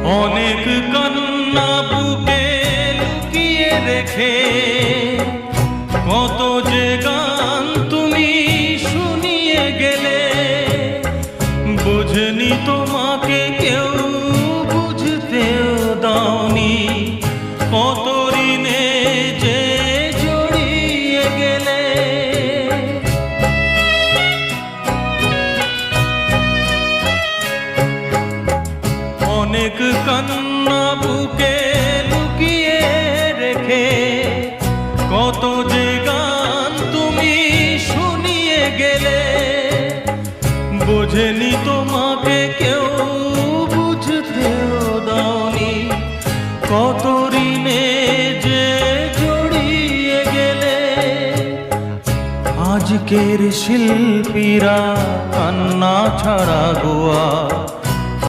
অনেক কান্না বুকে লুকিয়ে রেখে কত যে গান তুমি শুনিয়ে গেলে, বুঝনি তোমাকে কেউ বুঝতেও দাওনি, কত ঋণে যে জড়িয়ে গেলে। অনেক কান্না বুকে লুকিয়ে রেখে কত যে গান তুমি শুনিয়ে গেলে, বোঝেনি তোমাকে কেউ বুঝতেও দাওনি, কত ঋণে যে জড়িয়ে গেলে। আজকের শিল্পীরা কান্না ছাড়া গোয়া